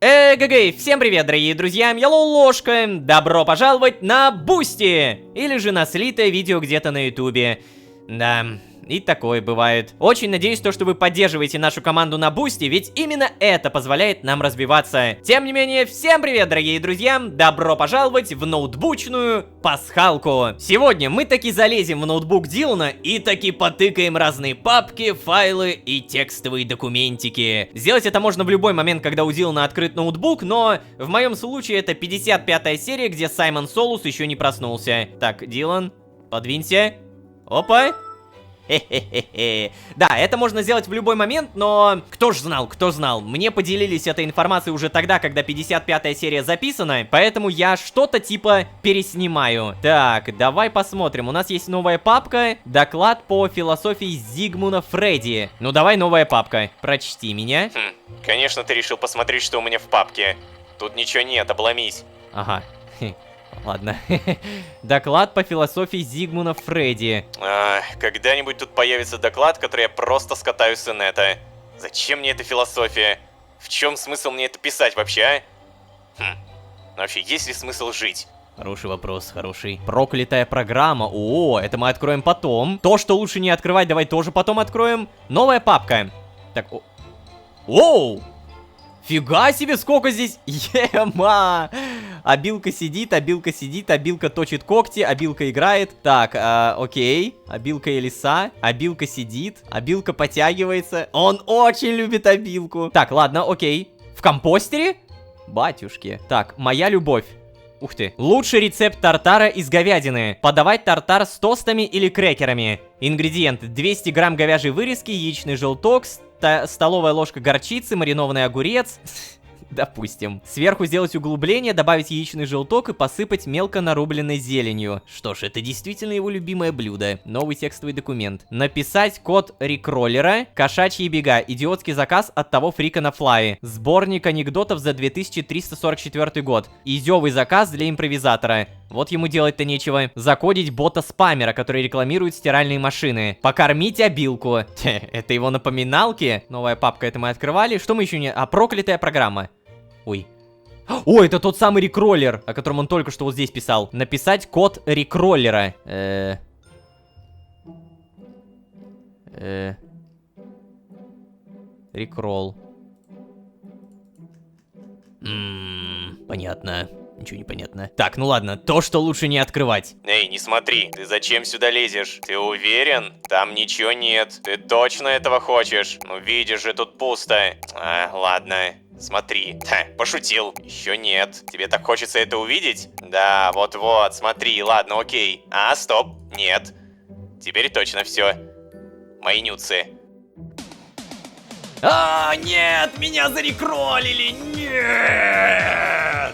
Всем привет, дорогие друзья, я Ложка. Добро пожаловать на Бусти, или же на слитое видео где-то на ютубе. Да, и такое бывает. Очень надеюсь, что вы поддерживаете нашу команду на Бусти, ведь именно это позволяет нам развиваться. Тем не менее, всем привет, дорогие друзья, добро пожаловать в ноутбучную пасхалку. Сегодня мы таки залезем в ноутбук Дилана и таки потыкаем разные папки, файлы и текстовые документики. Сделать это можно в любой момент, когда у Дилана открыт ноутбук, но в моем случае это 55-я серия, где Саймон Солус еще не проснулся. Так, Дилан, подвинься. Опа. Хе-хе-хе-хе. Да, это можно сделать в любой момент, но кто знал. Мне поделились этой информацией уже тогда, когда 55-я серия записана, поэтому я что-то типа переснимаю. Так, давай посмотрим. У нас есть новая папка, доклад по философии Зигмунда Фрейди. Ну давай, новая папка, прочти меня. Конечно, ты решил посмотреть, что у меня в папке. Тут ничего нет, обломись. Ага. Ладно. Доклад по философии Зигмунда Фрейди. Когда-нибудь тут появится доклад, который я просто скатаю с инета. Зачем мне эта философия? В чем смысл мне это писать вообще, а? Вообще, есть ли смысл жить? Хороший вопрос, хороший. Проклятая программа. О, это мы откроем потом. То, что лучше не открывать, давай тоже потом откроем. Новая папка. Так, оу! Фига себе, сколько здесь... Ема! Обилка сидит, обилка точит когти, обилка играет. Так, окей. Обилка и лиса. Обилка сидит, обилка подтягивается. Он очень любит обилку. Так, ладно, окей. В компостере? Батюшки. Так, моя любовь. Ух ты. Лучший рецепт тартара из говядины. Подавать тартар с тостами или крекерами. Ингредиенты: 200 грамм говяжьей вырезки, яичный желток, столовая ложка горчицы, маринованный огурец. Допустим. Сверху сделать углубление, добавить яичный желток и посыпать мелко нарубленной зеленью. Что ж, это действительно его любимое блюдо. Новый текстовый документ. Написать код рикроллера. Кошачьи бега. Идиотский заказ от того фрика на флае. Сборник анекдотов за 2344 год. Изёвый заказ для импровизатора. Вот ему делать-то нечего. Закодить бота-спамера, который рекламирует стиральные машины. Покормить обилку. Это его напоминалки. Новая папка, это мы открывали. Что мы еще не... проклятая программа. Ой. О, это тот самый рикроллер, о котором он только что вот здесь писал. Написать код рикроллера. Рикролл. Понятно. Ничего не понятно. Так, ну ладно, то, что лучше не открывать. Эй, не смотри, ты зачем сюда лезешь? Ты уверен? Там ничего нет. Ты точно этого хочешь? Ну видишь же, тут пусто. Ладно. Смотри. Пошутил. Еще нет. Тебе так хочется это увидеть? Да, вот-вот, смотри, ладно, окей. Стоп. Нет. Теперь точно все. Мои нюцы. Нет, меня зарекролили, нет!